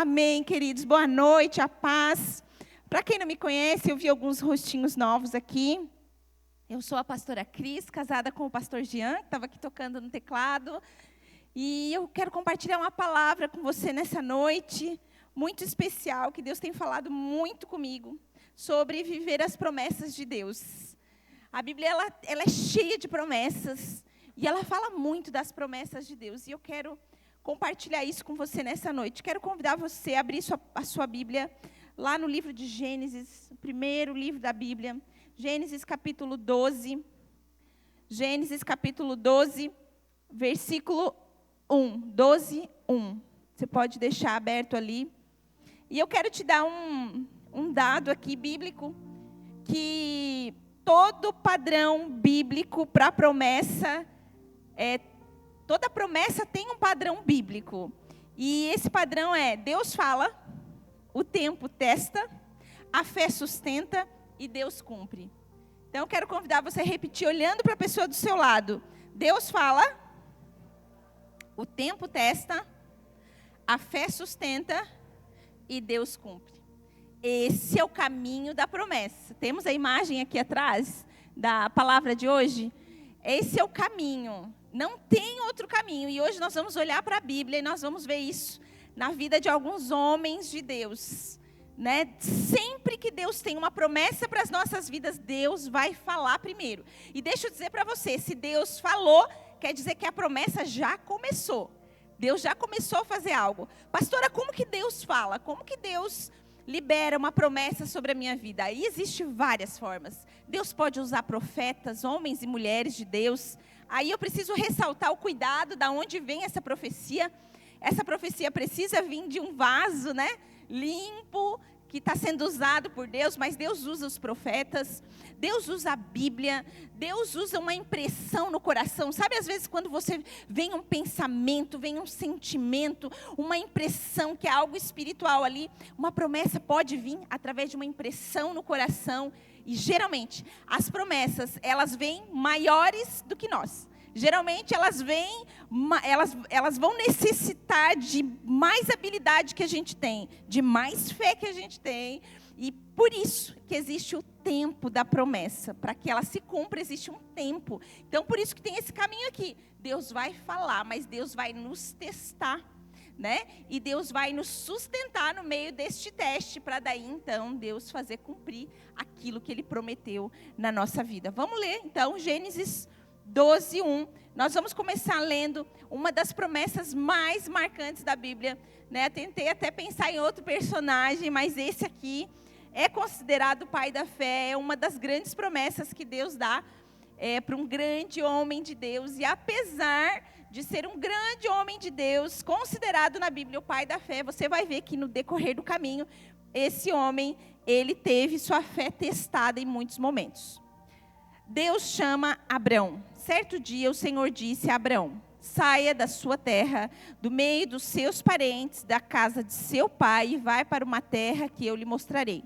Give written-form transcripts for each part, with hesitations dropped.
Amém, queridos. Boa noite, a paz. Para quem não me conhece, eu vi alguns rostinhos novos aqui. Eu sou a pastora Cris, casada com o pastor Jean, que estava aqui tocando no teclado. E eu quero compartilhar uma palavra com você nessa noite, muito especial, que Deus tem falado muito comigo, sobre viver as promessas de Deus. A Bíblia ela é cheia de promessas, e ela fala muito das promessas de Deus. E eu quero compartilhar isso com você nessa noite. Quero convidar você a abrir a sua Bíblia lá no livro de Gênesis, o primeiro livro da Bíblia, Gênesis capítulo 12. Gênesis capítulo 12, versículo 1. 12, 1. Você pode deixar aberto ali. E eu quero te dar um dado aqui bíblico, que todo padrão bíblico para a promessa toda promessa tem um padrão bíblico. E esse padrão é: Deus fala, o tempo testa, a fé sustenta e Deus cumpre. Então eu quero convidar você a repetir, olhando para a pessoa do seu lado. Deus fala, o tempo testa, a fé sustenta e Deus cumpre. Esse é o caminho da promessa. Temos a imagem aqui atrás da palavra de hoje. Esse é o caminho. Não tem outro caminho. E hoje nós vamos olhar para a Bíblia e nós vamos ver isso na vida de alguns homens de Deus, né? Sempre que Deus tem uma promessa para as nossas vidas, Deus vai falar primeiro. E deixa eu dizer para você, se Deus falou, quer dizer que a promessa já começou. Deus já começou a fazer algo. Pastora, como que Deus fala? Como que Deus libera uma promessa sobre a minha vida? Aí existem várias formas. Deus pode usar profetas, homens e mulheres de Deus. Aí eu preciso ressaltar o cuidado de onde vem essa profecia. Essa profecia precisa vir de um vaso, né, limpo, que está sendo usado por Deus, mas Deus usa os profetas, Deus usa a Bíblia, Deus usa uma impressão no coração. Sabe, às vezes quando você vem um pensamento, vem um sentimento, uma impressão que é algo espiritual ali, uma promessa pode vir através de uma impressão no coração. E geralmente as promessas, elas vêm maiores do que nós. Geralmente elas vão necessitar de mais habilidade que a gente tem, de mais fé que a gente tem. E por isso que existe o tempo da promessa. Para que ela se cumpra, existe um tempo. Então, por isso que tem esse caminho aqui. Deus vai falar, mas Deus vai nos testar, né? E Deus vai nos sustentar no meio deste teste, para daí, então, Deus fazer cumprir aquilo que Ele prometeu na nossa vida. Vamos ler, então, Gênesis 12, 1. Nós vamos começar lendo uma das promessas mais marcantes da Bíblia, né? Tentei até pensar em outro personagem, mas esse aqui é considerado o pai da fé. É uma das grandes promessas que Deus dá para um grande homem de Deus. E apesar de ser um grande homem de Deus, considerado na Bíblia o pai da fé, você vai ver que no decorrer do caminho, esse homem, ele teve sua fé testada em muitos momentos. Deus chama Abrão. Certo dia o Senhor disse a Abrão: saia da sua terra, do meio dos seus parentes, da casa de seu pai, e vai para uma terra que eu lhe mostrarei.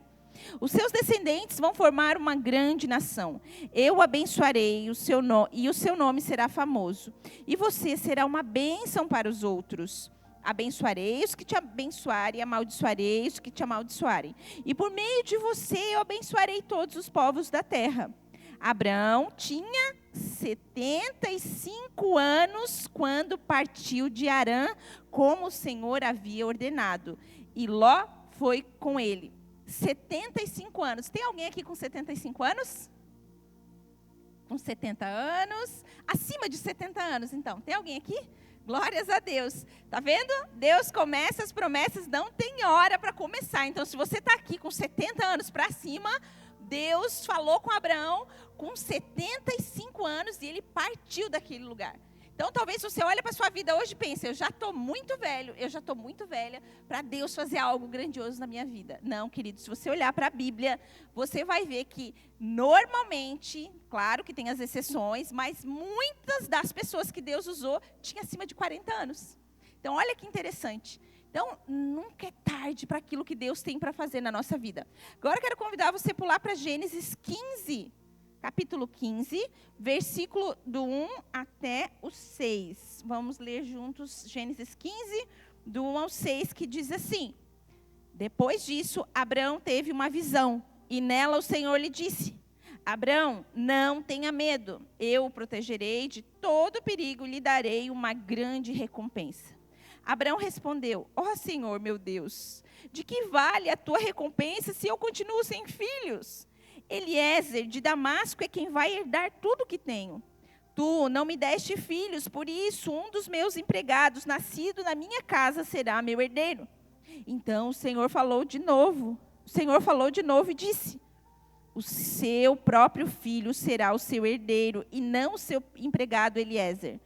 Os seus descendentes vão formar uma grande nação. Eu o abençoarei e o seu nome será famoso. E você será uma bênção para os outros. Abençoarei os que te abençoarem, amaldiçoarei os que te amaldiçoarem. E por meio de você eu abençoarei todos os povos da terra. Abraão tinha 75 anos quando partiu de Harã, como o Senhor havia ordenado. E Ló foi com ele. 75 anos. Tem alguém aqui com 75 anos? Com 70 anos? Acima de 70 anos, então. Tem alguém aqui? Glórias a Deus. Tá vendo? Deus começa as promessas, não tem hora para começar. Então, se você está aqui com 70 anos para cima, Deus falou com Abraão com 75 anos e ele partiu daquele lugar. Então, talvez você olhe para a sua vida hoje e pense: eu já estou muito velho, eu já estou muito velha para Deus fazer algo grandioso na minha vida. Não, querido, se você olhar para a Bíblia, você vai ver que normalmente, claro que tem as exceções, mas muitas das pessoas que Deus usou tinham acima de 40 anos. Então, olha que interessante. Então, nunca é tarde para aquilo que Deus tem para fazer na nossa vida. Agora, eu quero convidar você a pular para Gênesis 15, capítulo 15, versículo do 1 até o 6. Vamos ler juntos Gênesis 15, do 1 ao 6, que diz assim: Depois disso, Abrão teve uma visão, e nela o Senhor lhe disse: Abrão, não tenha medo, eu o protegerei de todo perigo e lhe darei uma grande recompensa. Abrão respondeu: ó Senhor, meu Deus, de que vale a tua recompensa se eu continuo sem filhos? Eliezer de Damasco é quem vai herdar tudo que tenho. Tu não me deste filhos, por isso um dos meus empregados, nascido na minha casa, será meu herdeiro. Então o Senhor falou de novo e disse: o seu próprio filho será o seu herdeiro, e não o seu empregado Eliezer.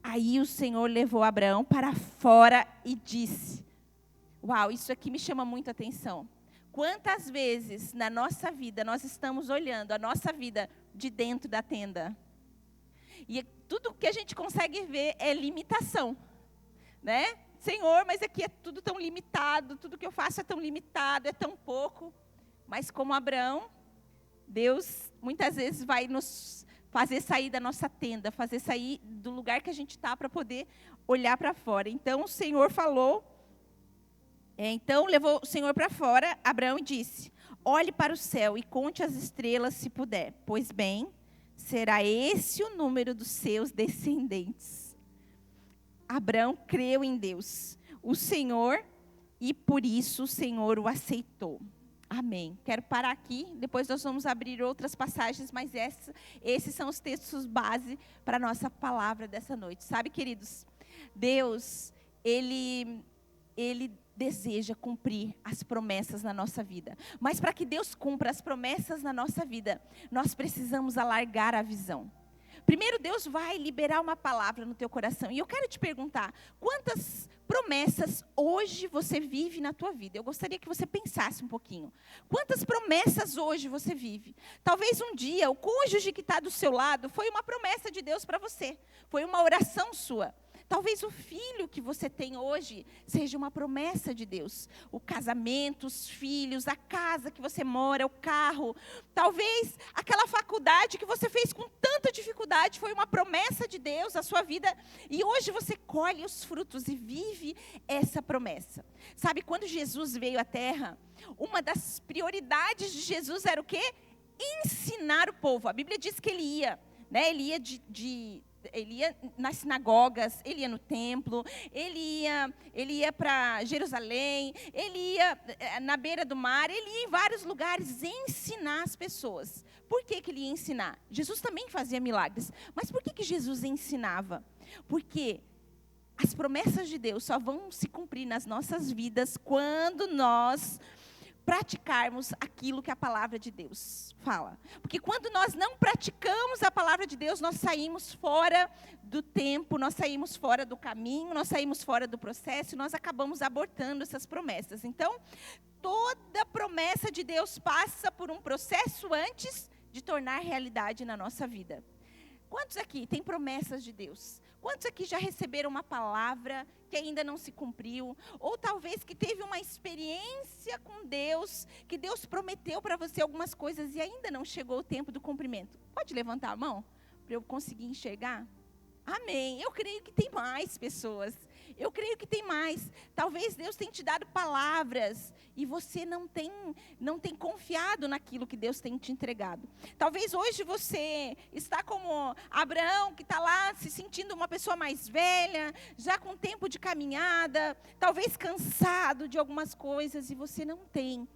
Aí o Senhor levou Abraão para fora e disse: uau, isso aqui me chama muito a atenção. Quantas vezes na nossa vida nós estamos olhando a nossa vida de dentro da tenda? E tudo que a gente consegue ver é limitação, né? Senhor, mas aqui é tudo tão limitado, tudo que eu faço é tão limitado, é tão pouco. Mas como Abraão, Deus muitas vezes vai nos fazer sair da nossa tenda, fazer sair do lugar que a gente está para poder olhar para fora. Então o Senhor falou, então levou o Senhor para fora, Abraão, e disse: olhe para o céu e conte as estrelas se puder, pois bem, será esse o número dos seus descendentes. Abraão creu em Deus, o Senhor, e por isso o Senhor o aceitou. Amém. Quero parar aqui, depois nós vamos abrir outras passagens, mas esses são os textos base para a nossa palavra dessa noite. Sabe, queridos, Deus, Ele deseja cumprir as promessas na nossa vida. Mas para que Deus cumpra as promessas na nossa vida, nós precisamos alargar a visão. Primeiro, Deus vai liberar uma palavra no teu coração. E eu quero te perguntar, quantas promessas hoje você vive na tua vida? Eu gostaria que você pensasse um pouquinho. Quantas promessas hoje você vive? Talvez um dia o cônjuge que está do seu lado foi uma promessa de Deus para você. Foi uma oração sua. Talvez o filho que você tem hoje seja uma promessa de Deus. O casamento, os filhos, a casa que você mora, o carro. Talvez aquela faculdade que você fez com tanta dificuldade foi uma promessa de Deus à sua vida. E hoje você colhe os frutos e vive essa promessa. Sabe, quando Jesus veio à Terra, uma das prioridades de Jesus era o quê? Ensinar o povo. A Bíblia diz que ele ia, né? Ele ia nas sinagogas, ele ia no templo, ele ia para Jerusalém, ele ia na beira do mar, ele ia em vários lugares ensinar as pessoas. Por que ele ia ensinar? Jesus também fazia milagres, mas por que Jesus ensinava? Porque as promessas de Deus só vão se cumprir nas nossas vidas quando nós praticarmos aquilo que a palavra de Deus fala. Porque quando nós não praticamos a palavra de Deus, nós saímos fora do tempo, nós saímos fora do caminho, nós saímos fora do processo, e nós acabamos abortando essas promessas. Então, toda promessa de Deus passa por um processo antes de tornar realidade na nossa vida. Quantos aqui têm promessas de Deus? Quantos aqui já receberam uma palavra que ainda não se cumpriu? Ou talvez que teve uma experiência com Deus, que Deus prometeu para você algumas coisas e ainda não chegou o tempo do cumprimento? Pode levantar a mão para eu conseguir enxergar? Amém. Eu creio que tem mais pessoas. Eu creio que tem mais. Talvez Deus tenha te dado palavras e você não tem confiado naquilo que Deus tem te entregado. Talvez hoje você está como Abraão, que está lá se sentindo uma pessoa mais velha, já com tempo de caminhada, talvez cansado de algumas coisas, e você não tem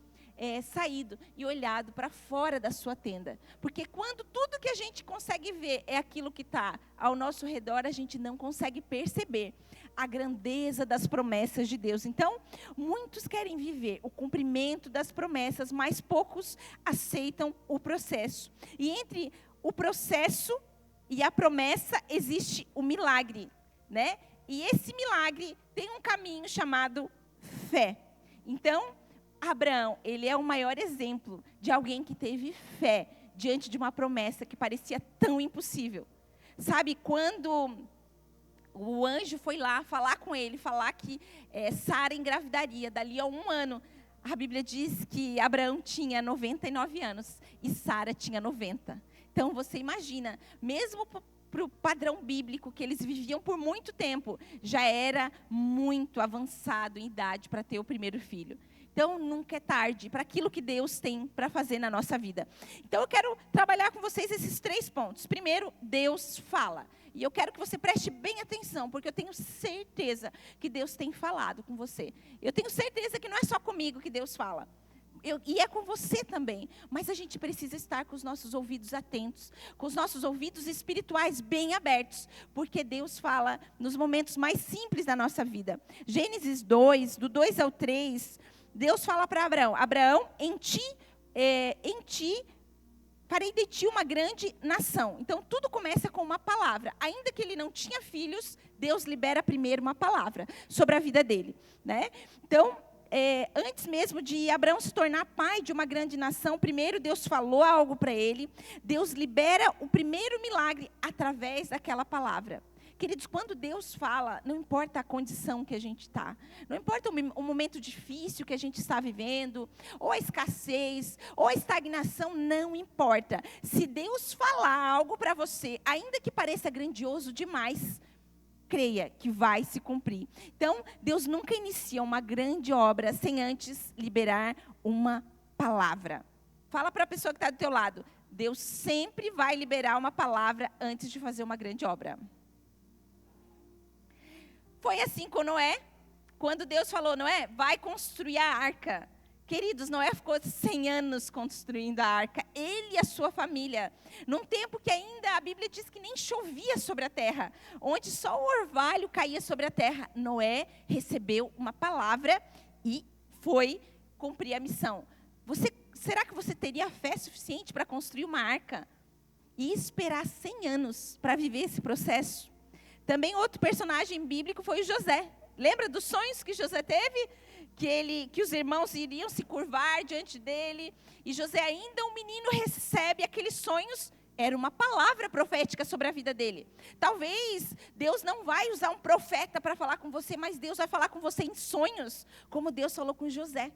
saído e olhado para fora da sua tenda. Porque quando tudo que a gente consegue ver é aquilo que está ao nosso redor, a gente não consegue perceber a grandeza das promessas de Deus. Então, muitos querem viver o cumprimento das promessas, mas poucos aceitam o processo. E entre o processo e a promessa existe o milagre, né? E esse milagre tem um caminho chamado fé. Então, Abraão, ele é o maior exemplo de alguém que teve fé diante de uma promessa que parecia tão impossível. Sabe, quando o anjo foi lá falar com ele, falar que Sara engravidaria dali a 1 ano, a Bíblia diz que Abraão tinha 99 anos e Sara tinha 90. Então, você imagina, mesmo para o padrão bíblico que eles viviam por muito tempo, já era muito avançado em idade para ter o primeiro filho. Então, nunca é tarde para aquilo que Deus tem para fazer na nossa vida. Então, eu quero trabalhar com vocês esses 3 pontos. Primeiro, Deus fala. E eu quero que você preste bem atenção, porque eu tenho certeza que Deus tem falado com você. Eu tenho certeza que não é só comigo que Deus fala. E é com você também. Mas a gente precisa estar com os nossos ouvidos atentos, com os nossos ouvidos espirituais bem abertos, porque Deus fala nos momentos mais simples da nossa vida. Gênesis 2, do 2 ao 3, Deus fala para Abraão: Abraão, em ti farei de ti uma grande nação. Então, tudo começa com uma palavra. Ainda que ele não tinha filhos, Deus libera primeiro uma palavra sobre a vida dele, né? Então, antes mesmo de Abraão se tornar pai de uma grande nação, primeiro Deus falou algo para ele. Deus libera o primeiro milagre através daquela palavra. Queridos, quando Deus fala, não importa a condição que a gente está, não importa o momento difícil que a gente está vivendo, ou a escassez, ou a estagnação, não importa. Se Deus falar algo para você, ainda que pareça grandioso demais, creia que vai se cumprir. Então, Deus nunca inicia uma grande obra sem antes liberar uma palavra. Fala para a pessoa que está do teu lado: Deus sempre vai liberar uma palavra antes de fazer uma grande obra. Foi assim com Noé, quando Deus falou: Noé, vai construir a arca. Queridos, Noé ficou 100 anos construindo a arca, ele e a sua família, num tempo que ainda a Bíblia diz que nem chovia sobre a terra, onde só o orvalho caía sobre a terra. Noé recebeu uma palavra e foi cumprir a missão. Será que você teria fé suficiente para construir uma arca e esperar 100 anos para viver esse processo? Também outro personagem bíblico foi José. Lembra dos sonhos que José teve? Que os irmãos iriam se curvar diante dele. E José, ainda um menino, recebe aqueles sonhos. Era uma palavra profética sobre a vida dele. Talvez Deus não vai usar um profeta para falar com você, mas Deus vai falar com você em sonhos, como Deus falou com José.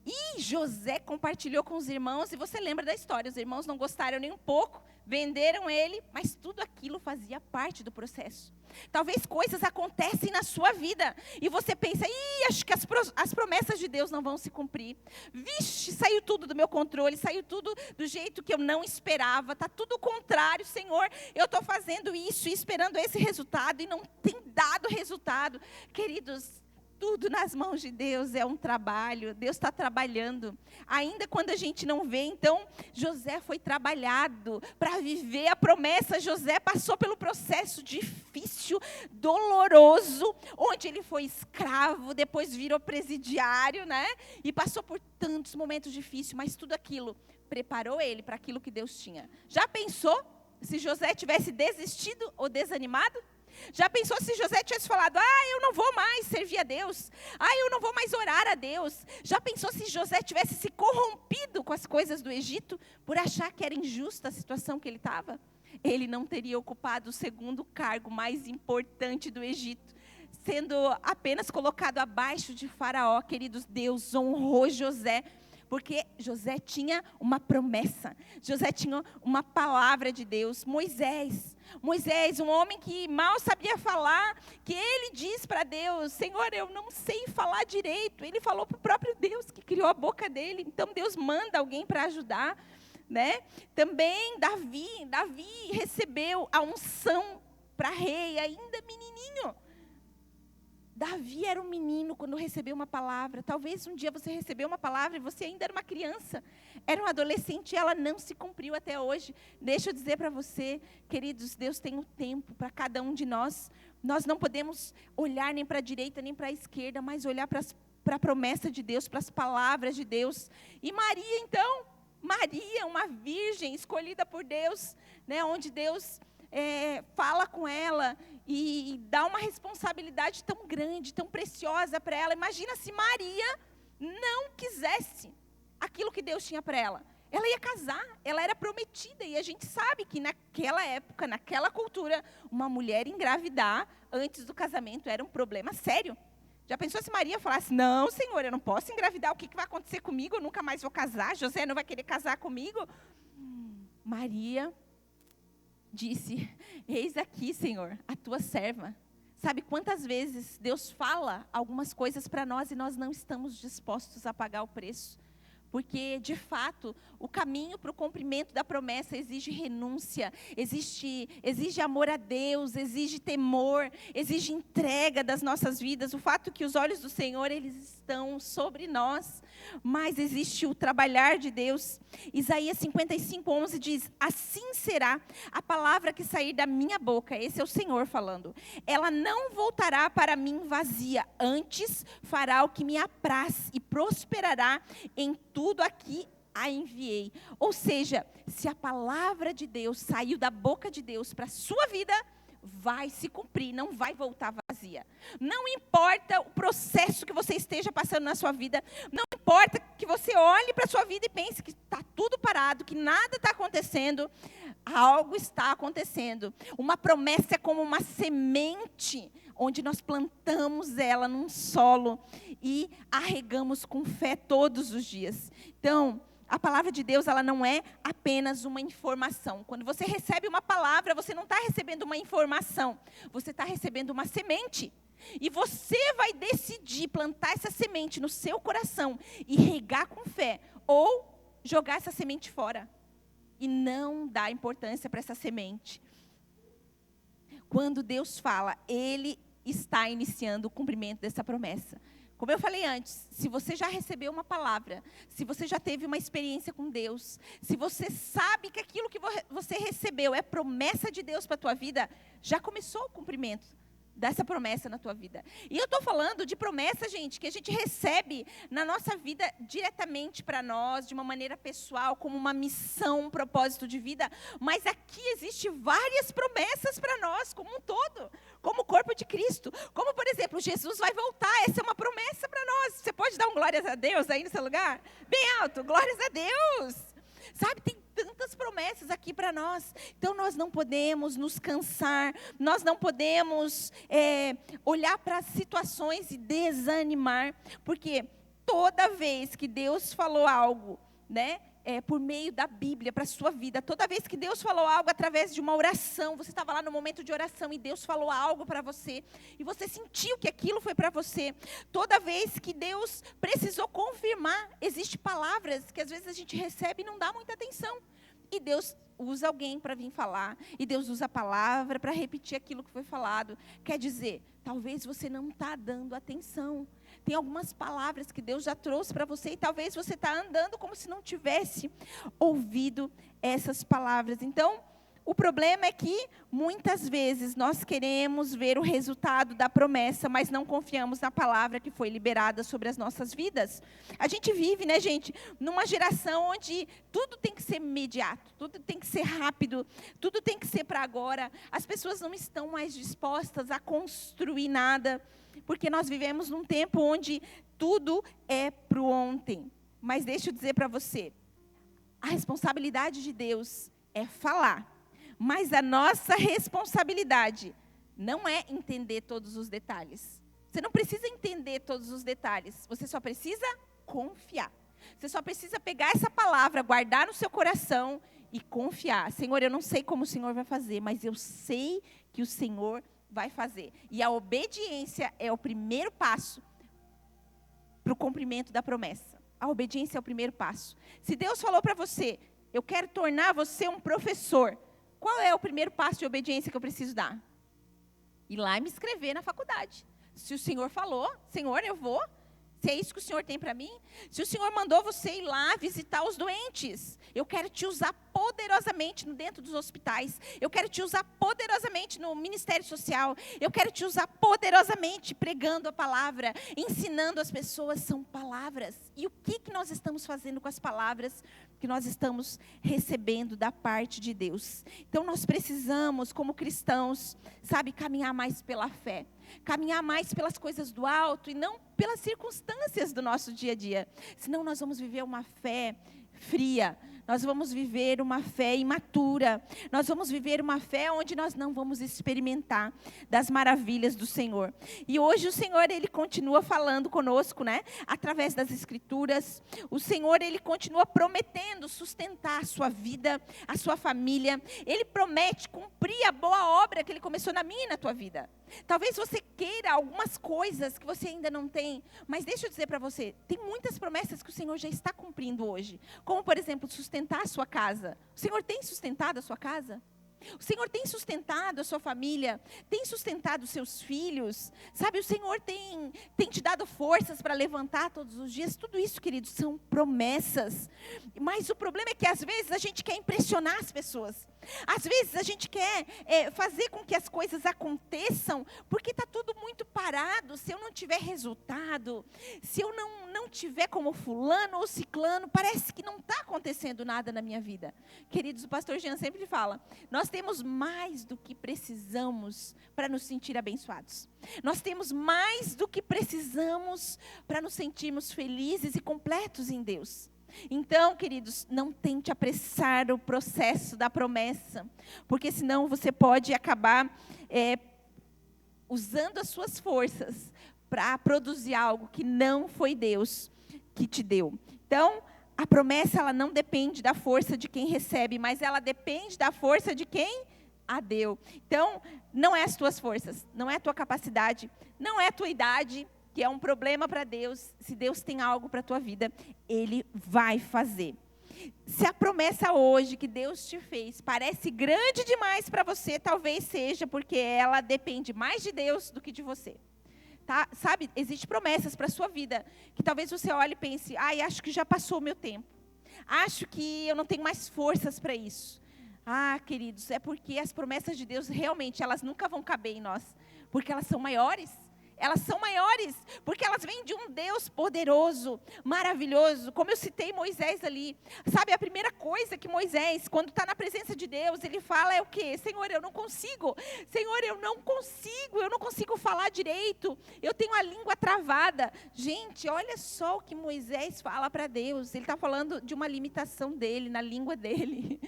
E José compartilhou com os irmãos, e você lembra da história: os irmãos não gostaram nem um pouco, venderam ele, mas tudo aquilo fazia parte do processo. Talvez coisas acontecem na sua vida, e você pensa: acho que as promessas de Deus não vão se cumprir. Vixe, saiu tudo do meu controle, saiu tudo do jeito que eu não esperava, está tudo o contrário, Senhor, eu estou fazendo isso e esperando esse resultado, e não tem dado resultado. Queridos, tudo nas mãos de Deus é um trabalho. Deus está trabalhando, ainda quando a gente não vê. Então, José foi trabalhado para viver a promessa. José passou pelo processo difícil, doloroso, onde ele foi escravo, depois virou presidiário, né? E passou por tantos momentos difíceis, mas tudo aquilo preparou ele para aquilo que Deus tinha. Já pensou se José tivesse desistido ou desanimado? Já pensou se José tivesse falado: eu não vou mais servir a Deus, eu não vou mais orar a Deus? Já pensou se José tivesse se corrompido com as coisas do Egito, por achar que era injusta a situação que ele estava? Ele não teria ocupado o segundo cargo mais importante do Egito, sendo apenas colocado abaixo de Faraó. Queridos, Deus honrou José, porque José tinha uma promessa, José tinha uma palavra de Deus. Moisés, um homem que mal sabia falar, que ele diz para Deus: Senhor, eu não sei falar direito. Ele falou para o próprio Deus que criou a boca dele. Então Deus manda alguém para ajudar, né? Também Davi recebeu a unção para rei, ainda menininho. Davi era um menino quando recebeu uma palavra. Talvez um dia você recebeu uma palavra e você ainda era uma criança, era um adolescente, e ela não se cumpriu até hoje. Deixa eu dizer para você, queridos, Deus tem um tempo para cada um de nós. Nós não podemos olhar nem para a direita nem para a esquerda, mas olhar para a promessa de Deus, para as palavras de Deus. E Maria, então, uma virgem escolhida por Deus, né, onde Deus fala com ela e dá uma responsabilidade tão grande, tão preciosa para ela. Imagina se Maria não quisesse aquilo que Deus tinha para ela. Ela ia casar, ela era prometida, e a gente sabe que naquela época, naquela cultura, uma mulher engravidar antes do casamento era um problema sério. Já pensou se Maria falasse: não, Senhor, eu não posso engravidar, o que vai acontecer comigo? Eu nunca mais vou casar, José não vai querer casar comigo? Maria disse: eis aqui, Senhor, a tua serva. Sabe quantas vezes Deus fala algumas coisas para nós e nós não estamos dispostos a pagar o preço? Porque, de fato, o caminho para o cumprimento da promessa exige renúncia, exige amor a Deus, exige temor, exige entrega das nossas vidas. O fato é que os olhos do Senhor, eles estão sobre nós, mas existe o trabalhar de Deus. Isaías 55:11 diz: assim será a palavra que sair da minha boca, esse é o Senhor falando. Ela não voltará para mim vazia, antes fará o que me apraz e prosperará em tudo aqui a enviei. Ou seja, se a palavra de Deus saiu da boca de Deus para a sua vida, vai se cumprir, não vai voltar vazia. Não importa o processo que você esteja passando na sua vida, não importa que você olhe para a sua vida e pense que está tudo parado, que nada está acontecendo, algo está acontecendo. Uma promessa é como uma semente, onde nós plantamos ela num solo e a regamos com fé todos os dias. Então, a palavra de Deus, ela não é apenas uma informação. Quando você recebe uma palavra, você não está recebendo uma informação, você está recebendo uma semente. E você vai decidir plantar essa semente no seu coração e regar com fé, ou jogar essa semente fora e não dar importância para essa semente. Quando Deus fala, Ele está iniciando o cumprimento dessa promessa. Como eu falei antes, se você já recebeu uma palavra, se você já teve uma experiência com Deus, se você sabe que aquilo que você recebeu é promessa de Deus para a tua vida, já começou o cumprimento dessa promessa na tua vida. E eu estou falando de promessa, gente, que a gente recebe na nossa vida diretamente para nós, de uma maneira pessoal, como uma missão, um propósito de vida. Mas aqui existem várias promessas para nós, como um todo, como o corpo de Cristo. Como, por exemplo, Jesus vai voltar, essa é uma promessa para nós. Você pode dar um glórias a Deus aí no seu lugar? Bem alto, glórias a Deus. Sabe, tem tantas promessas aqui para nós. Então, nós não podemos nos cansar, nós não podemos olhar para as situações e desanimar, porque toda vez que Deus falou algo, né, por meio da Bíblia para a sua vida, toda vez que Deus falou algo através de uma oração, você estava lá no momento de oração e Deus falou algo para você, e você sentiu que aquilo foi para você, toda vez que Deus precisou confirmar, existem palavras que às vezes a gente recebe e não dá muita atenção, e Deus usa alguém para vir falar, e Deus usa a palavra para repetir aquilo que foi falado. Quer dizer, talvez você não está dando atenção. Tem algumas palavras que Deus já trouxe para você, e talvez você está andando como se não tivesse ouvido essas palavras. Então, o problema é que, muitas vezes, nós queremos ver o resultado da promessa, mas não confiamos na palavra que foi liberada sobre as nossas vidas. A gente vive, né, gente, numa geração onde tudo tem que ser imediato, tudo tem que ser rápido, tudo tem que ser para agora. As pessoas não estão mais dispostas a construir nada, porque nós vivemos num tempo onde tudo é para o ontem. Mas deixa eu dizer para você, a responsabilidade de Deus é falar. Mas a nossa responsabilidade não é entender todos os detalhes. Você não precisa entender todos os detalhes. Você só precisa confiar. Você só precisa pegar essa palavra, guardar no seu coração e confiar. Senhor, eu não sei como o Senhor vai fazer, mas eu sei que o Senhor vai fazer. E a obediência é o primeiro passo para o cumprimento da promessa. A obediência é o primeiro passo. Se Deus falou para você, eu quero tornar você um professor, qual é o primeiro passo de obediência que eu preciso dar? Ir lá e me inscrever na faculdade. Se o Senhor falou, Senhor, eu vou. Se é isso que o Senhor tem para mim. Se o Senhor mandou você ir lá visitar os doentes, eu quero te usar poderosamente dentro dos hospitais. Eu quero te usar poderosamente no ministério social. Eu quero te usar poderosamente pregando a palavra, ensinando as pessoas. São palavras. E o que nós estamos fazendo com as palavras que nós estamos recebendo da parte de Deus? Então nós precisamos, como cristãos, sabe, caminhar mais pela fé. Caminhar mais pelas coisas do alto e não pelas circunstâncias do nosso dia a dia. Senão nós vamos viver uma fé fria. Nós vamos viver uma fé imatura. Nós vamos viver uma fé onde nós não vamos experimentar das maravilhas do Senhor. E hoje o Senhor, Ele continua falando conosco, né? Através das Escrituras. O Senhor, Ele continua prometendo sustentar a sua vida, a sua família. Ele promete cumprir a boa obra que Ele começou na minha e na tua vida. Talvez você queira algumas coisas que você ainda não tem, mas deixa eu dizer para você, tem muitas promessas que o Senhor já está cumprindo hoje. Como, por exemplo, sustentar a sua casa. O Senhor tem sustentado a sua casa? O Senhor tem sustentado a sua família, tem sustentado os seus filhos, sabe? O Senhor tem te dado forças para levantar todos os dias. Tudo isso, queridos, são promessas. Mas o problema é que às vezes a gente quer impressionar as pessoas. Às vezes a gente quer fazer com que as coisas aconteçam, porque está tudo muito parado. Se eu não tiver resultado, se eu não tiver como fulano ou ciclano, parece que não está acontecendo nada na minha vida. Queridos, o pastor Jean sempre fala, nós temos mais do que precisamos para nos sentir abençoados. Nós temos mais do que precisamos para nos sentirmos felizes e completos em Deus. Então, queridos, não tente apressar o processo da promessa, porque senão você pode acabar usando as suas forças para produzir algo que não foi Deus que te deu. Então, a promessa, ela não depende da força de quem recebe, mas ela depende da força de quem a deu. Então, não é as tuas forças, não é a tua capacidade, não é a tua idade, que é um problema para Deus. Se Deus tem algo para a tua vida, Ele vai fazer. Se a promessa hoje que Deus te fez parece grande demais para você, talvez seja porque ela depende mais de Deus do que de você. Tá? Sabe, existem promessas para a sua vida, que talvez você olhe e pense, acho que já passou o meu tempo. Acho que eu não tenho mais forças para isso. Queridos, é porque as promessas de Deus, realmente, elas nunca vão caber em nós. Porque elas são maiores. Elas são maiores, porque elas vêm de um Deus poderoso, maravilhoso. Como eu citei Moisés ali. Sabe, a primeira coisa que Moisés, quando está na presença de Deus, ele fala é o quê? Senhor, eu não consigo. Senhor, eu não consigo falar direito. Eu tenho a língua travada. Gente, olha só o que Moisés fala para Deus. Ele está falando de uma limitação dele, na língua dele.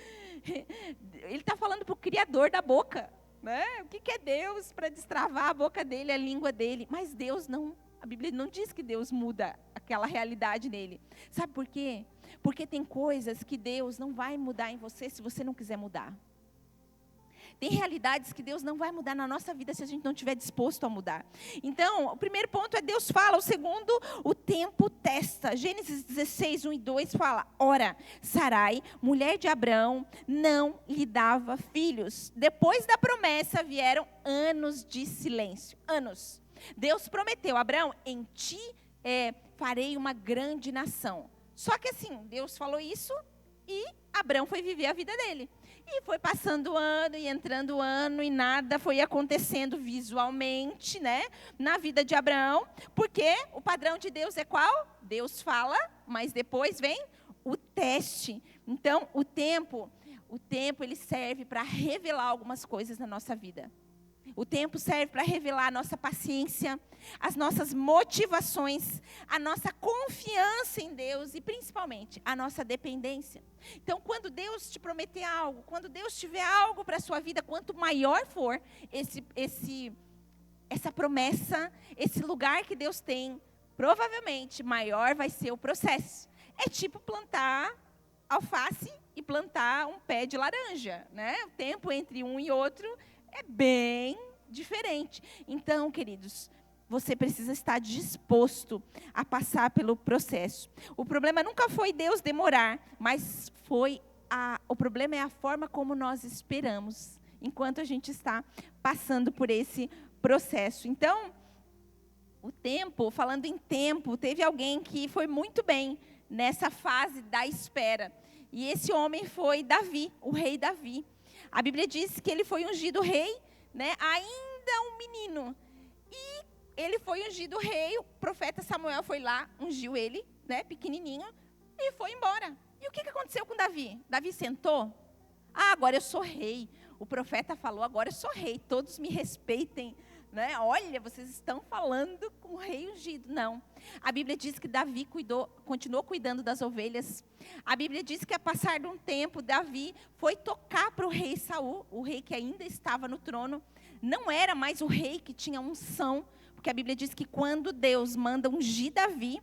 Ele está falando para o Criador da boca. Né? O que é Deus para destravar a boca dele, a língua dele? Mas Deus não, a Bíblia não diz que Deus muda aquela realidade nele. Sabe por quê? Porque tem coisas que Deus não vai mudar em você se você não quiser mudar. Tem realidades que Deus não vai mudar na nossa vida se a gente não estiver disposto a mudar. Então, o primeiro ponto é Deus fala. O segundo, o tempo testa. Gênesis 16, 1 e 2 fala, ora, Sarai, mulher de Abrão, não lhe dava filhos. Depois da promessa vieram anos de silêncio. Anos. Deus prometeu, Abrão, em ti farei uma grande nação. Só que assim, Deus falou isso e Abrão foi viver a vida dele. E foi passando ano e entrando ano e nada foi acontecendo visualmente, né, na vida de Abraão, porque o padrão de Deus é qual? Deus fala, mas depois vem o teste. Então, o tempo ele serve para revelar algumas coisas na nossa vida. O tempo serve para revelar a nossa paciência, as nossas motivações, a nossa confiança em Deus e, principalmente, a nossa dependência. Então, quando Deus te prometer algo, quando Deus tiver algo para a sua vida, quanto maior for essa promessa, esse lugar que Deus tem, provavelmente maior vai ser o processo. É tipo plantar alface e plantar um pé de laranja, né? O tempo entre um e outro é bem diferente. Então, queridos, você precisa estar disposto a passar pelo processo. O problema nunca foi Deus demorar, mas o problema é a forma como nós esperamos, enquanto a gente está passando por esse processo. Então, o tempo, falando em tempo, teve alguém que foi muito bem nessa fase da espera. E esse homem foi Davi, o rei Davi. A Bíblia diz que ele foi ungido rei, né, ainda um menino. E ele foi ungido rei, o profeta Samuel foi lá, ungiu ele, né, pequenininho, e foi embora. E o que aconteceu com Davi? Davi sentou? Agora eu sou rei. O profeta falou, agora eu sou rei, todos me respeitem, né? Olha, vocês estão falando com o rei ungido. Não. A Bíblia diz que Davi continuou cuidando das ovelhas. A Bíblia diz que, a passar de um tempo, Davi foi tocar para o rei Saul, o rei que ainda estava no trono. Não era mais o rei que tinha unção, porque a Bíblia diz que quando Deus manda ungir Davi,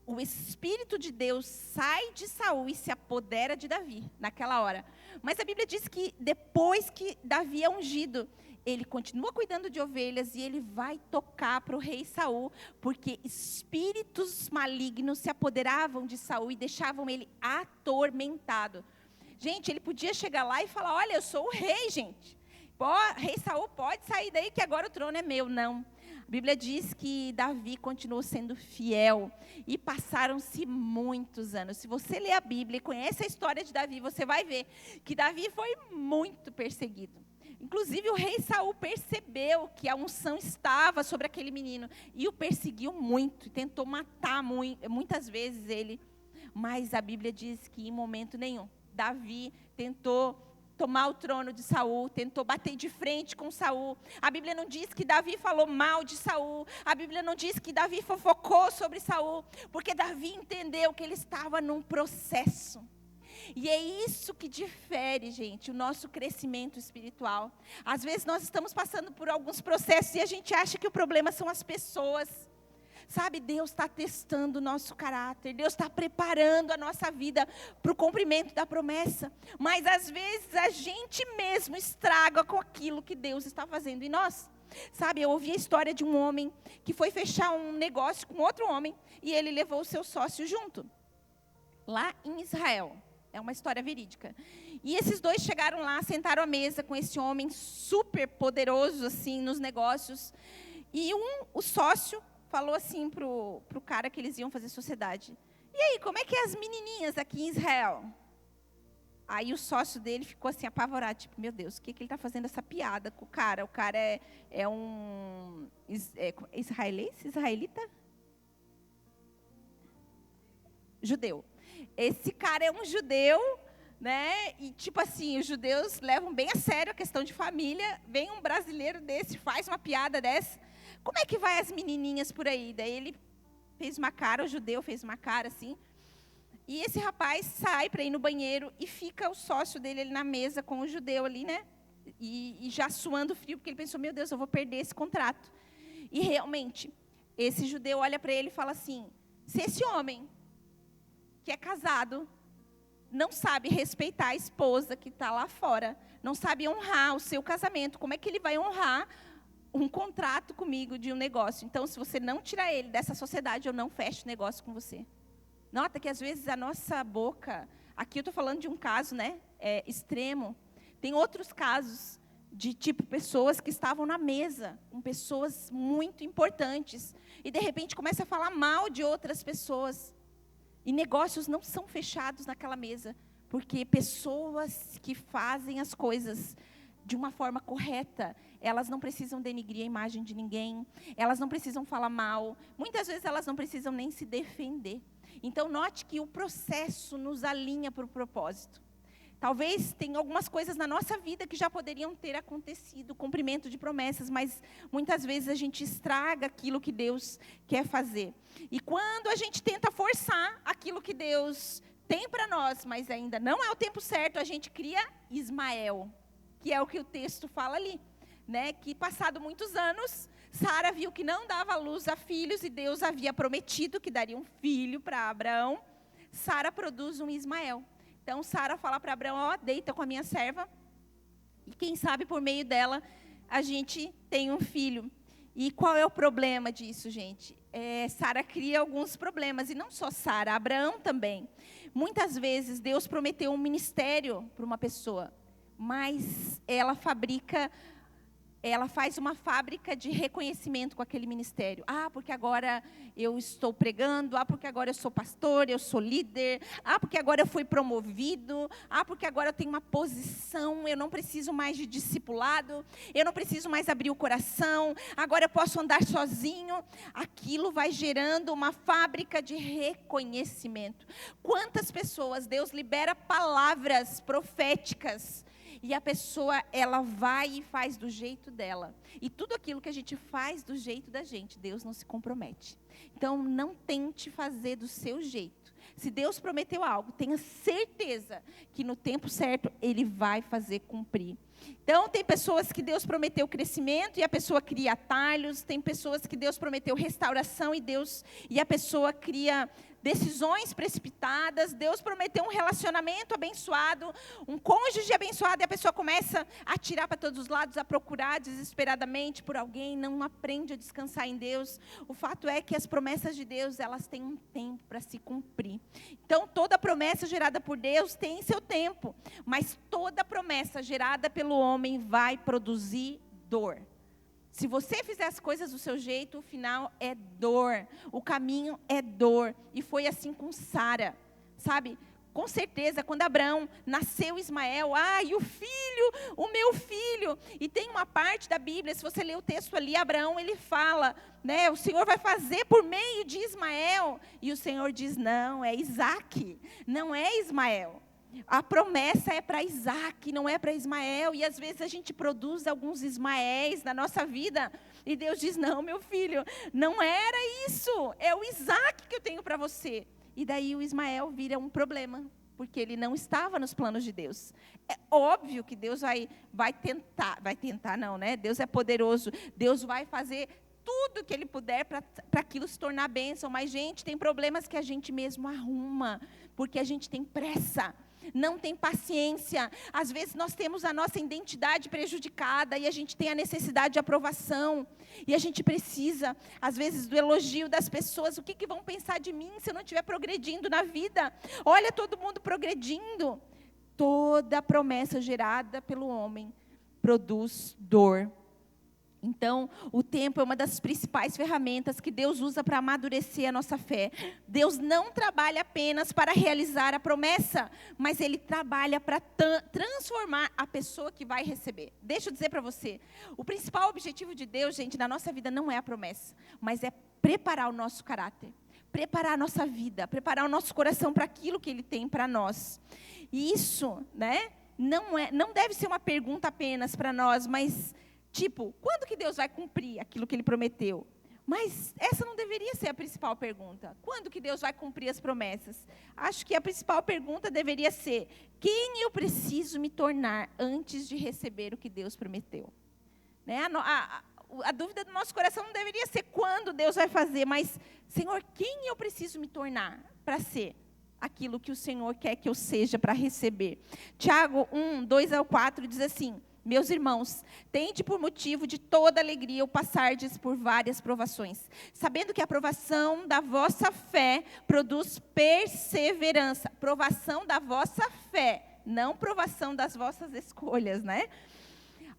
o Espírito de Deus sai de Saul e se apodera de Davi, naquela hora. Mas a Bíblia diz que depois que Davi é ungido, ele continua cuidando de ovelhas e ele vai tocar para o rei Saul, porque espíritos malignos se apoderavam de Saul e deixavam ele atormentado. Gente, ele podia chegar lá e falar: olha, eu sou o rei, gente. Rei Saul, pode sair daí que agora o trono é meu. Não. A Bíblia diz que Davi continuou sendo fiel e passaram-se muitos anos. Se você ler a Bíblia e conhece a história de Davi, você vai ver que Davi foi muito perseguido. Inclusive o rei Saul percebeu que a unção estava sobre aquele menino e o perseguiu muito, tentou matar muitas vezes ele. Mas a Bíblia diz que em momento nenhum Davi tentou tomar o trono de Saul, tentou bater de frente com Saul. A Bíblia não diz que Davi falou mal de Saul. A Bíblia não diz que Davi fofocou sobre Saul, porque Davi entendeu que ele estava num processo. E é isso que difere, gente, o nosso crescimento espiritual. Às vezes nós estamos passando por alguns processos e a gente acha que o problema são as pessoas. Sabe, Deus está testando o nosso caráter, Deus está preparando a nossa vida para o cumprimento da promessa. Mas às vezes a gente mesmo estraga com aquilo que Deus está fazendo em nós. Sabe, eu ouvi a história de um homem que foi fechar um negócio com outro homem e ele levou o seu sócio junto, lá em Israel. É uma história verídica. E esses dois chegaram lá, sentaram à mesa com esse homem super poderoso assim nos negócios. E o sócio falou assim pro cara que eles iam fazer sociedade: e aí, como é que é as menininhas aqui em Israel? Aí o sócio dele ficou assim apavorado, tipo: meu Deus, o que ele está fazendo essa piada com o cara? O cara é um israelita? Judeu. Esse cara é um judeu, né? E tipo assim, os judeus levam bem a sério a questão de família. Vem um brasileiro desse, faz uma piada dessa. Como é que vai as menininhas por aí? Daí ele fez uma cara, o judeu fez uma cara assim. E esse rapaz sai para ir no banheiro e fica o sócio dele ali na mesa com o judeu ali, né? E já suando frio, porque ele pensou: meu Deus, eu vou perder esse contrato. E realmente, esse judeu olha para ele e fala assim: se esse homem, que é casado, não sabe respeitar a esposa que está lá fora, não sabe honrar o seu casamento, como é que ele vai honrar um contrato comigo de um negócio? Então, se você não tirar ele dessa sociedade, eu não fecho negócio com você. Nota que às vezes a nossa boca, aqui eu estou falando de um caso, né, extremo. Tem outros casos de tipo pessoas que estavam na mesa, com pessoas muito importantes, e de repente começa a falar mal de outras pessoas. E negócios não são fechados naquela mesa, porque pessoas que fazem as coisas de uma forma correta, elas não precisam denigrir a imagem de ninguém, elas não precisam falar mal, muitas vezes elas não precisam nem se defender. Então note que o processo nos alinha para o propósito. Talvez tenha algumas coisas na nossa vida que já poderiam ter acontecido, cumprimento de promessas, mas muitas vezes a gente estraga aquilo que Deus quer fazer. E quando a gente tenta forçar aquilo que Deus tem para nós, mas ainda não é o tempo certo, a gente cria Ismael, que é o que o texto fala ali, né? Que passado muitos anos, Sara viu que não dava luz a filhos e Deus havia prometido que daria um filho para Abraão. Sara produz um Ismael. Então Sara fala para Abraão: ó, deita com a minha serva, e quem sabe por meio dela a gente tem um filho. E qual é o problema disso, gente? Sara cria alguns problemas, e não só Sara, Abraão também. Muitas vezes Deus prometeu um ministério para uma pessoa, mas ela faz uma fábrica de reconhecimento com aquele ministério. Ah, porque agora eu estou pregando. Ah, porque agora eu sou pastor, eu sou líder. Ah, porque agora eu fui promovido. Ah, porque agora eu tenho uma posição, eu não preciso mais de discipulado. Eu não preciso mais abrir o coração. Agora eu posso andar sozinho. Aquilo vai gerando uma fábrica de reconhecimento. Quantas pessoas Deus libera palavras proféticas E a pessoa, ela vai e faz do jeito dela. E tudo aquilo que a gente faz do jeito da gente, Deus não se compromete. Então, não tente fazer do seu jeito. Se Deus prometeu algo, tenha certeza que no tempo certo, Ele vai fazer cumprir. Então, tem pessoas que Deus prometeu crescimento e a pessoa cria atalhos. Tem pessoas que Deus prometeu restauração e a pessoa cria decisões precipitadas. Deus prometeu um relacionamento abençoado, um cônjuge abençoado, e a pessoa começa a atirar para todos os lados, a procurar desesperadamente por alguém, não aprende a descansar em Deus. O fato é que as promessas de Deus, elas têm um tempo para se cumprir. Então, toda promessa gerada por Deus tem seu tempo, mas toda promessa gerada pelo homem vai produzir dor. Se você fizer as coisas do seu jeito, o final é dor. O caminho é dor. E foi assim com Sara, sabe? Com certeza, quando Abraão nasceu Ismael, e o meu filho. E tem uma parte da Bíblia, se você ler o texto ali, Abraão, ele fala, né? O Senhor vai fazer por meio de Ismael. E o Senhor diz, não, é Isaque, não é Ismael. A promessa é para Isaque, não é para Ismael. E às vezes a gente produz alguns Ismaéis na nossa vida. E Deus diz, não, meu filho, não era isso. É o Isaque que eu tenho para você. E daí o Ismael vira um problema, porque ele não estava nos planos de Deus. É óbvio que Deus vai tentar não, né? Deus é poderoso. Deus vai fazer tudo que Ele puder para aquilo se tornar bênção. Mas, gente, tem problemas que a gente mesmo arruma, porque a gente tem pressa. Não tem paciência. Às vezes nós temos a nossa identidade prejudicada e a gente tem a necessidade de aprovação. E a gente precisa, às vezes, do elogio das pessoas. O que vão pensar de mim se eu não estiver progredindo na vida? Olha todo mundo progredindo. Toda promessa gerada pelo homem produz dor. Então, o tempo é uma das principais ferramentas que Deus usa para amadurecer a nossa fé. Deus não trabalha apenas para realizar a promessa, mas Ele trabalha para transformar a pessoa que vai receber. Deixa eu dizer para você, o principal objetivo de Deus, gente, na nossa vida não é a promessa, mas é preparar o nosso caráter, preparar a nossa vida, preparar o nosso coração para aquilo que Ele tem para nós. E isso, né, não deve ser uma pergunta apenas para nós, mas tipo, quando que Deus vai cumprir aquilo que Ele prometeu? Mas essa não deveria ser a principal pergunta. Quando que Deus vai cumprir as promessas? Acho que a principal pergunta deveria ser, quem eu preciso me tornar antes de receber o que Deus prometeu? Né? A dúvida do nosso coração não deveria ser quando Deus vai fazer, mas, Senhor, quem eu preciso me tornar para ser aquilo que o Senhor quer que eu seja para receber? Tiago 1:2-4 diz assim, meus irmãos, tende por motivo de toda alegria o passardes por várias provações, sabendo que a provação da vossa fé produz perseverança. Provação da vossa fé, não provação das vossas escolhas, né?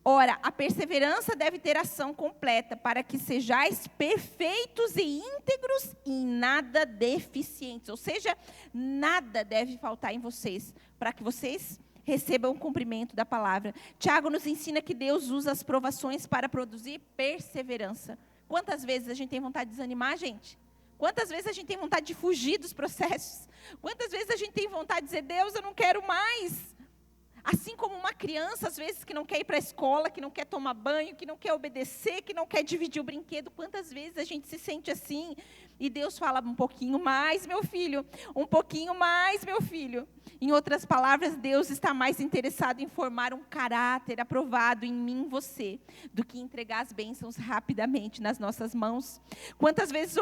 Ora, a perseverança deve ter ação completa, para que sejais perfeitos e íntegros e em nada deficientes. Ou seja, nada deve faltar em vocês, para que vocês recebam o cumprimento da palavra. Tiago nos ensina que Deus usa as provações para produzir perseverança. Quantas vezes a gente tem vontade de desanimar, gente? Quantas vezes a gente tem vontade de fugir dos processos? Quantas vezes a gente tem vontade de dizer, Deus, eu não quero mais? Assim como uma criança, às vezes, que não quer ir para a escola, que não quer tomar banho, que não quer obedecer, que não quer dividir o brinquedo. Quantas vezes a gente se sente assim? E Deus fala, um pouquinho mais, meu filho. Um pouquinho mais, meu filho. Em outras palavras, Deus está mais interessado em formar um caráter aprovado em mim e você, do que entregar as bênçãos rapidamente nas nossas mãos. Quantas vezes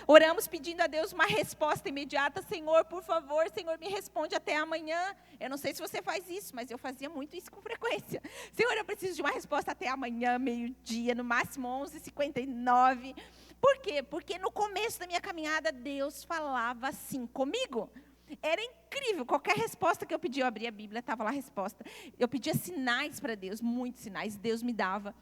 oramos pedindo a Deus uma resposta imediata. Senhor, por favor, Senhor, me responde até amanhã. Eu não sei se você faz isso, mas eu fazia muito isso com frequência. Senhor, eu preciso de uma resposta até amanhã, meio-dia, no máximo 11h59. Por quê? Porque no começo da minha caminhada, Deus falava assim comigo. Era incrível, qualquer resposta que eu pedia, eu abria a Bíblia, estava lá a resposta. Eu pedia sinais para Deus, muitos sinais, Deus me dava.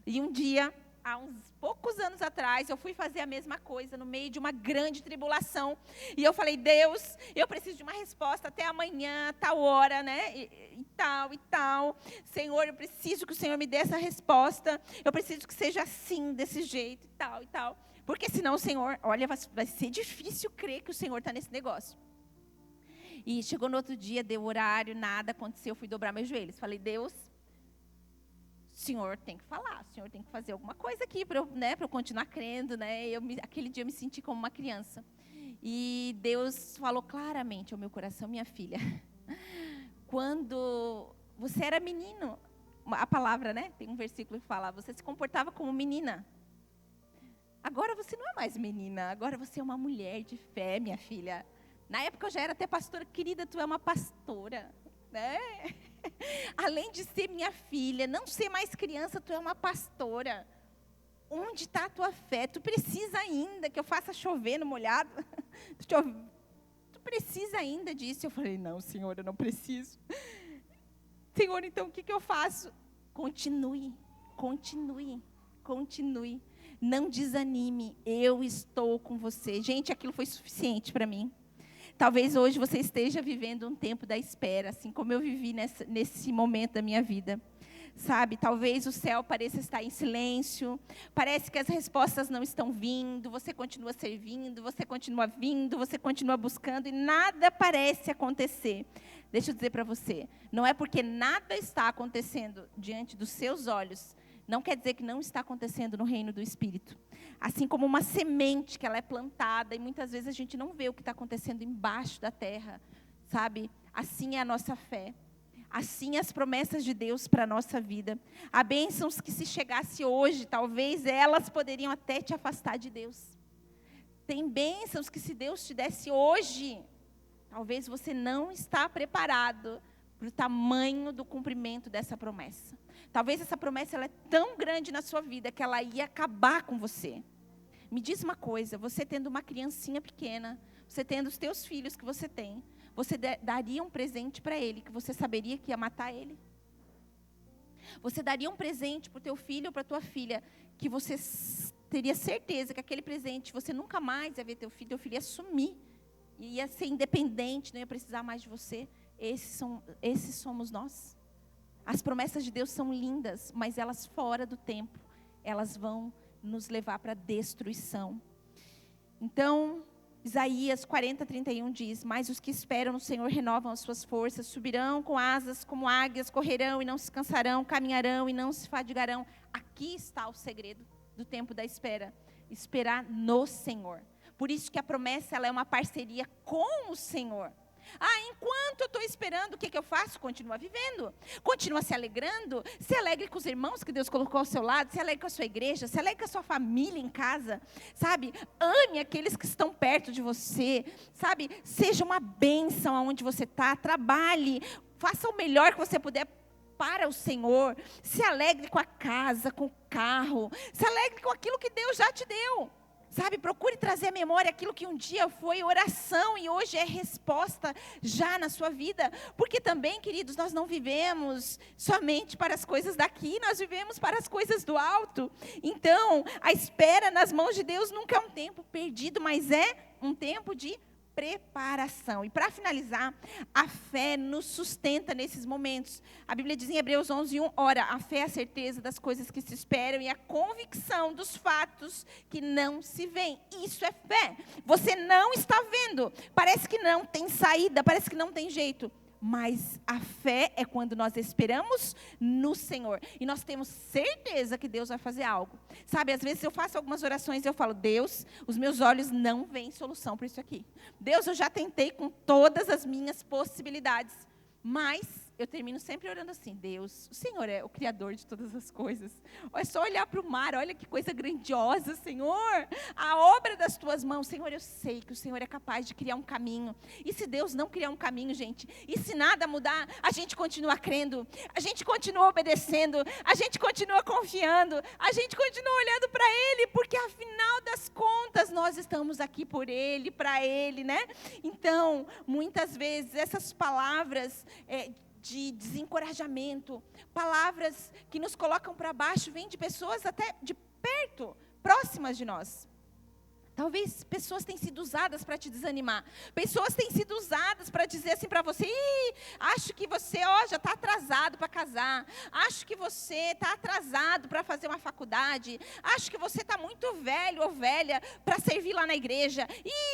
E um dia, há uns poucos anos atrás, eu fui fazer a mesma coisa no meio de uma grande tribulação. E eu falei, Deus, eu preciso de uma resposta até amanhã, tal hora, né? E tal. Senhor, eu preciso que o Senhor me dê essa resposta. Eu preciso que seja assim, desse jeito, e tal. Porque senão, Senhor, olha, vai ser difícil crer que o Senhor está nesse negócio. E chegou no outro dia, deu horário, nada aconteceu, eu fui dobrar meus joelhos. Falei, Deus, o Senhor tem que falar, o Senhor tem que fazer alguma coisa aqui para eu, né, para eu continuar crendo, né? Aquele dia eu me senti como uma criança. E Deus falou claramente ao meu coração, minha filha, quando você era menino, a palavra, né? Tem um versículo que fala, você se comportava como menina. Agora você não é mais menina, agora você é uma mulher de fé, minha filha. Na época eu já era até pastora, querida, tu é uma pastora, né? Além de ser minha filha, não ser mais criança, tu é uma pastora. Onde está a tua fé? Tu precisa ainda que eu faça chover no molhado? Tu precisa ainda disso? Eu falei, não, Senhor, eu não preciso. Senhor, então o que eu faço? Continue. Não desanime, eu estou com você. Gente, aquilo foi suficiente para mim. Talvez hoje você esteja vivendo um tempo da espera, assim como eu vivi nesse momento da minha vida. Sabe, talvez o céu pareça estar em silêncio, parece que as respostas não estão vindo, você continua servindo, você continua vindo, você continua buscando e nada parece acontecer. Deixa eu dizer para você, não é porque nada está acontecendo diante dos seus olhos, não quer dizer que não está acontecendo no reino do Espírito. Assim como uma semente que ela é plantada e muitas vezes a gente não vê o que está acontecendo embaixo da terra, sabe? Assim é a nossa fé. Assim as promessas de Deus para a nossa vida. Há bênçãos que se chegasse hoje, talvez elas poderiam até te afastar de Deus. Tem bênçãos que se Deus te desse hoje, talvez você não está preparado para o tamanho do cumprimento dessa promessa. Talvez essa promessa ela é tão grande na sua vida que ela ia acabar com você. Me diz uma coisa, você tendo uma criancinha pequena, você tendo os teus filhos que você tem, você daria um presente para ele, que você saberia que ia matar ele? Você daria um presente para o teu filho ou para a tua filha, que você teria certeza que aquele presente, você nunca mais ia ver teu filho ia sumir, ia ser independente, não ia precisar mais de você? Esses somos nós. As promessas de Deus são lindas, mas elas fora do tempo, elas vão nos levar para a destruição. Então, Isaías 40:31 diz, mas os que esperam no Senhor renovam as suas forças, subirão com asas como águias, correrão e não se cansarão, caminharão e não se fadigarão. Aqui está o segredo do tempo da espera, esperar no Senhor. Por isso que a promessa ela é uma parceria com o Senhor. Enquanto eu estou esperando, o que eu faço? Continua vivendo, continua se alegrando, se alegre com os irmãos que Deus colocou ao seu lado, se alegre com a sua igreja, se alegre com a sua família em casa, sabe? Ame aqueles que estão perto de você, sabe? Seja uma bênção aonde você está, trabalhe, faça o melhor que você puder para o Senhor, se alegre com a casa, com o carro, se alegre com aquilo que Deus já te deu. Sabe, procure trazer à memória aquilo que um dia foi oração e hoje é resposta já na sua vida. Porque também, queridos, nós não vivemos somente para as coisas daqui, nós vivemos para as coisas do alto. Então, a espera nas mãos de Deus nunca é um tempo perdido, mas é um tempo de preparação. E para finalizar, a fé nos sustenta nesses momentos. A Bíblia diz em Hebreus 11:1, ora, a fé é a certeza das coisas que se esperam e a convicção dos fatos que não se veem. Isso é fé. Você não está vendo. Parece que não tem saída, parece que não tem jeito. Mas a fé é quando nós esperamos no Senhor. E nós temos certeza que Deus vai fazer algo. Sabe, às vezes eu faço algumas orações e eu falo, Deus, os meus olhos não veem solução para isso aqui. Deus, eu já tentei com todas as minhas possibilidades. Mas eu termino sempre orando assim, Deus, o Senhor é o Criador de todas as coisas. É só olhar para o mar, olha que coisa grandiosa, Senhor. A obra das tuas mãos, Senhor, eu sei que o Senhor é capaz de criar um caminho. E se Deus não criar um caminho, gente, e se nada mudar, a gente continua crendo, a gente continua obedecendo, a gente continua confiando, a gente continua olhando para Ele, porque afinal das contas, nós estamos aqui por Ele, para Ele, né? Então, muitas vezes, essas palavras de desencorajamento, palavras que nos colocam para baixo, vêm de pessoas até de perto, próximas de nós. Talvez pessoas tenham sido usadas para te desanimar. Pessoas têm sido usadas para dizer assim para você: acho que você já está atrasado para casar. Acho que você está atrasado para fazer uma faculdade. Acho que você está muito velho ou velha para servir lá na igreja.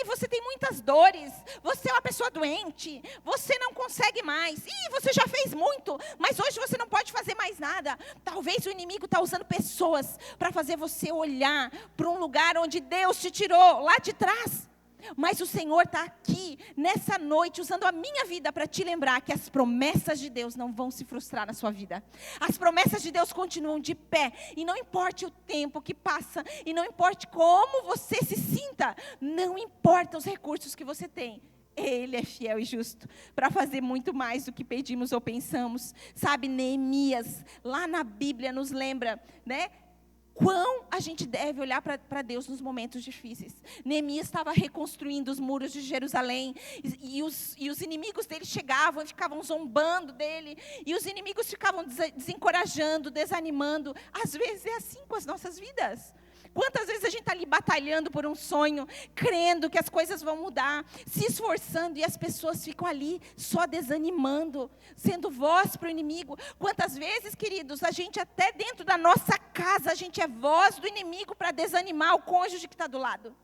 Você tem muitas dores. Você é uma pessoa doente. Você não consegue mais. Você já fez muito, mas hoje você não pode fazer mais nada. Talvez o inimigo está usando pessoas para fazer você olhar para um lugar onde Deus te tirou lá de trás. Mas o Senhor está aqui, nessa noite, usando a minha vida para te lembrar que as promessas de Deus não vão se frustrar na sua vida. As promessas de Deus continuam de pé. E não importa o tempo que passa, e não importa como você se sinta, não importa os recursos que você tem. Ele é fiel e justo para fazer muito mais do que pedimos ou pensamos. Sabe, Neemias, lá na Bíblia nos lembra, né? Quão a gente deve olhar para Deus nos momentos difíceis. Neemias estava reconstruindo os muros de Jerusalém. E os inimigos dele chegavam e ficavam zombando dele. E os inimigos ficavam desencorajando, desanimando. Às vezes é assim com as nossas vidas. Quantas vezes a gente está ali batalhando por um sonho, crendo que as coisas vão mudar, se esforçando, e as pessoas ficam ali só desanimando, sendo voz para o inimigo. Quantas vezes, queridos, a gente até dentro da nossa casa, a gente é voz do inimigo para desanimar o cônjuge que está do lado.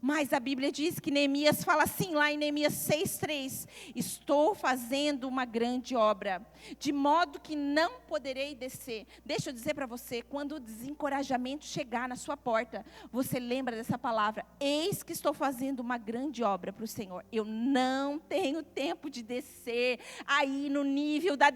Mas a Bíblia diz que Neemias fala assim, lá em Neemias 6:3, estou fazendo uma grande obra, de modo que não poderei descer. Deixa eu dizer para você, quando o desencorajamento chegar na sua porta, você lembra dessa palavra: eis que estou fazendo uma grande obra para o Senhor. Eu não tenho tempo de descer aí no nível da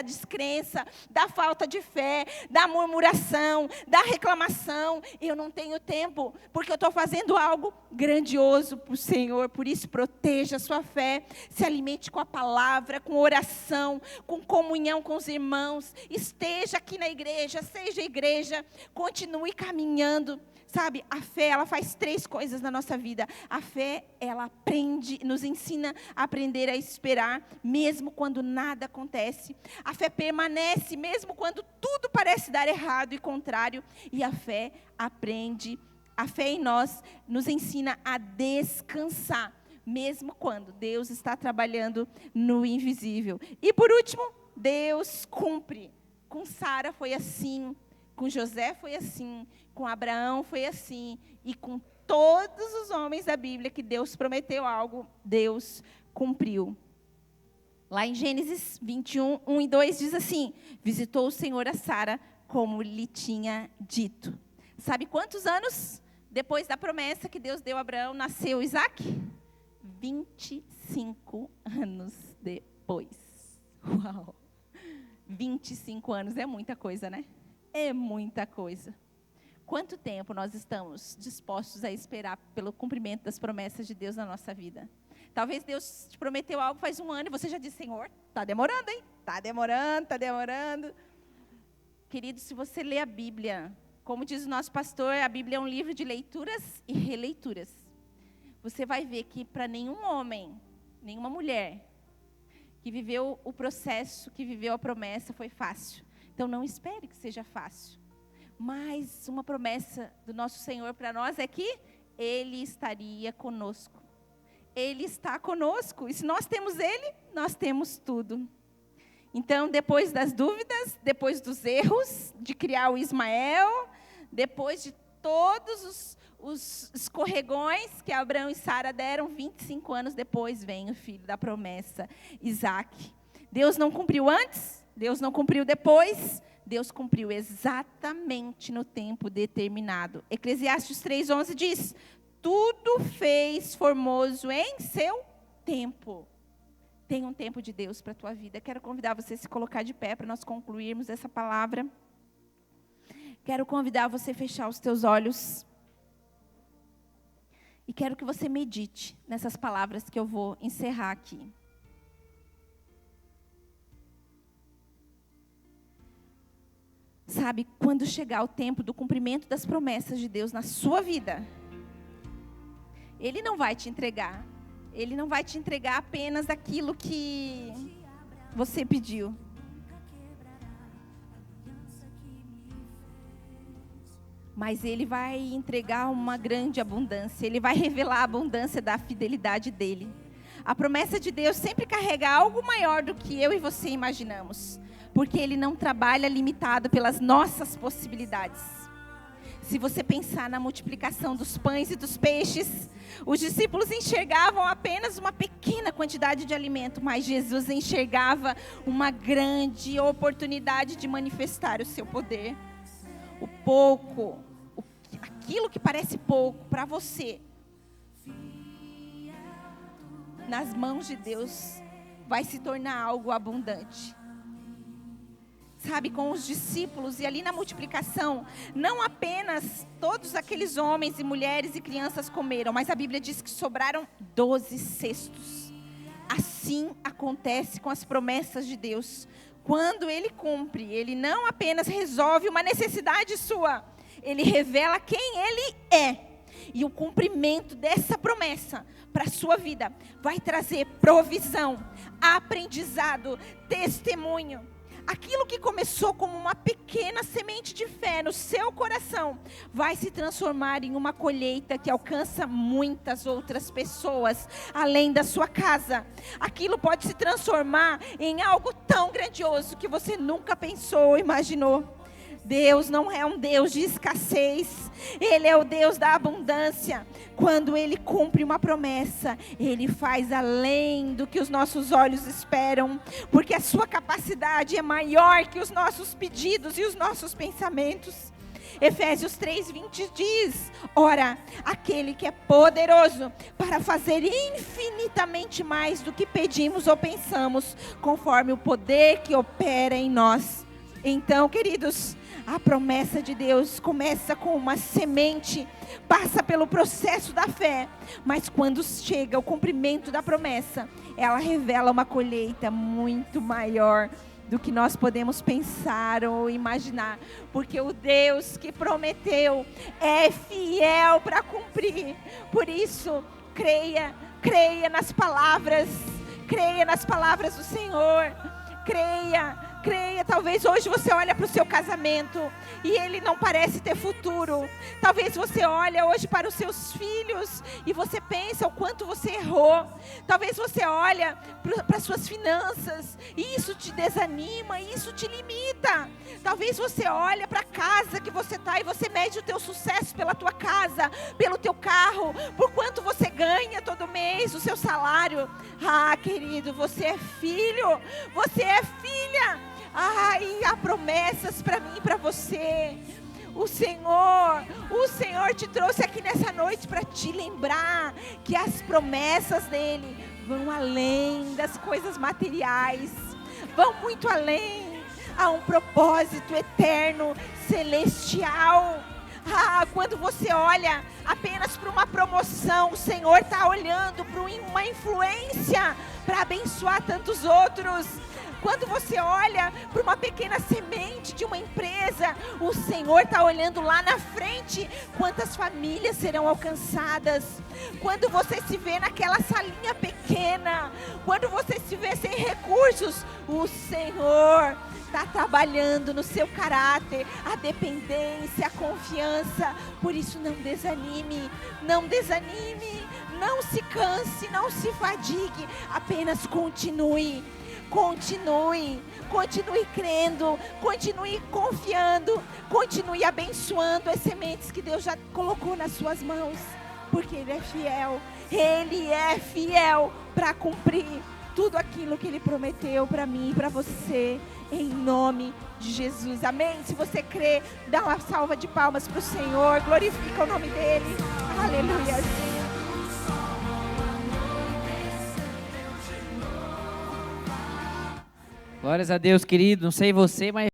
descrença, da falta de fé, da murmuração, da reclamação. Eu não tenho tempo, porque eu estou fazendo algo grandioso para o Senhor. Por isso, proteja a sua fé, se alimente com a palavra, com oração, com comunhão com os irmãos, esteja aqui na igreja, seja igreja, continue caminhando. Sabe, a fé, ela faz 3 coisas na nossa vida. A fé, ela nos ensina a aprender a esperar, mesmo quando nada acontece. A fé permanece, mesmo quando tudo parece dar errado e contrário. E a fé em nós nos ensina a descansar, mesmo quando Deus está trabalhando no invisível. E por último, Deus cumpre. Com Sara foi assim, com José foi assim, com Abraão foi assim, e com todos os homens da Bíblia que Deus prometeu algo, Deus cumpriu. Lá em Gênesis 21, 1 e 2 diz assim: visitou o Senhor a Sara como lhe tinha dito. Sabe quantos anos depois da promessa que Deus deu a Abraão, nasceu Isaac? 25 anos depois. Uau! 25 anos é muita coisa, né? É muita coisa. Quanto tempo nós estamos dispostos a esperar pelo cumprimento das promessas de Deus na nossa vida? Talvez Deus te prometeu algo faz 1 ano e você já disse: Senhor, está demorando, hein? Está demorando. Querido, se você lê a Bíblia, como diz o nosso pastor, a Bíblia é um livro de leituras e releituras. Você vai ver que para nenhum homem, nenhuma mulher que viveu o processo, que viveu a promessa, foi fácil. Então não espere que seja fácil. Mas uma promessa do nosso Senhor para nós é que Ele estaria conosco. Ele está conosco. E se nós temos Ele, nós temos tudo. Então, depois das dúvidas, depois dos erros de criar o Ismael, depois de todos os escorregões que Abraão e Sara deram, 25 anos depois vem o filho da promessa, Isaac. Deus não cumpriu antes, Deus não cumpriu depois, Deus cumpriu exatamente no tempo determinado. Eclesiastes 3:11 diz: tudo fez formoso em seu tempo. Tem um tempo de Deus para a tua vida. Quero convidar você a se colocar de pé para nós concluirmos essa palavra. Quero convidar você a fechar os teus olhos. E quero que você medite nessas palavras que eu vou encerrar aqui. Sabe, quando chegar o tempo do cumprimento das promessas de Deus na sua vida, Ele não vai te entregar. Ele não vai te entregar apenas aquilo que você pediu. mas Ele vai entregar uma grande abundância. Ele vai revelar a abundância da fidelidade dEle. A promessa de Deus sempre carrega algo maior do que eu e você imaginamos, porque Ele não trabalha limitado pelas nossas possibilidades. Se você pensar na multiplicação dos pães e dos peixes, os discípulos enxergavam apenas uma pequena quantidade de alimento, mas Jesus enxergava uma grande oportunidade de manifestar o seu poder. O pouco, aquilo que parece pouco para você, nas mãos de Deus, vai se tornar algo abundante. Sabe, com os discípulos e ali na multiplicação, não apenas todos aqueles homens e mulheres e crianças comeram, mas a Bíblia diz que sobraram 12 cestos. Assim acontece com as promessas de Deus. Quando Ele cumpre, Ele não apenas resolve uma necessidade sua, Ele revela quem Ele é. E o cumprimento dessa promessa para a sua vida vai trazer provisão, aprendizado, testemunho. Aquilo que começou como uma pequena semente de fé no seu coração, vai se transformar em uma colheita que alcança muitas outras pessoas, além da sua casa. Aquilo pode se transformar em algo tão grandioso que você nunca pensou ou imaginou. Deus não é um Deus de escassez, Ele é o Deus da abundância. Quando Ele cumpre uma promessa, Ele faz além do que os nossos olhos esperam, porque a sua capacidade é maior que os nossos pedidos e os nossos pensamentos. Efésios 3:20 diz: ora, aquele que é poderoso para fazer infinitamente mais do que pedimos ou pensamos, conforme o poder que opera em nós. Então, queridos, a promessa de Deus começa com uma semente, passa pelo processo da fé, mas quando chega o cumprimento da promessa, ela revela uma colheita muito maior do que nós podemos pensar ou imaginar, porque o Deus que prometeu é fiel para cumprir. Por isso, creia nas palavras do Senhor, creia. Talvez hoje você olha para o seu casamento e ele não parece ter futuro. Talvez você olha hoje para os seus filhos e você pensa o quanto você errou. Talvez você olha para as suas finanças e isso te desanima, isso te limita. Talvez você olha para a casa que você está e você mede o teu sucesso pela tua casa, pelo teu carro, por quanto você ganha todo mês, o seu salário. Ah, querido, você é filho, você é filha. E há promessas para mim e para você. O Senhor te trouxe aqui nessa noite para te lembrar que as promessas dele vão além das coisas materiais, vão muito além. Há um propósito eterno, celestial. Quando você olha apenas para uma promoção, o Senhor está olhando para uma influência para abençoar tantos outros. Quando você olha para uma pequena semente de uma empresa, o Senhor está olhando lá na frente quantas famílias serão alcançadas. Quando você se vê naquela salinha pequena, quando você se vê sem recursos, o Senhor está trabalhando no seu caráter, a dependência, a confiança. Por isso não desanime, não se canse, não se fadigue, apenas continue crendo, continue confiando, continue abençoando as sementes que Deus já colocou nas suas mãos, porque Ele é fiel para cumprir tudo aquilo que Ele prometeu para mim e para você, em nome de Jesus, amém? Se você crê, dá uma salva de palmas para o Senhor, glorifica o nome dEle, aleluia. Glórias a Deus, querido. Não sei você, mas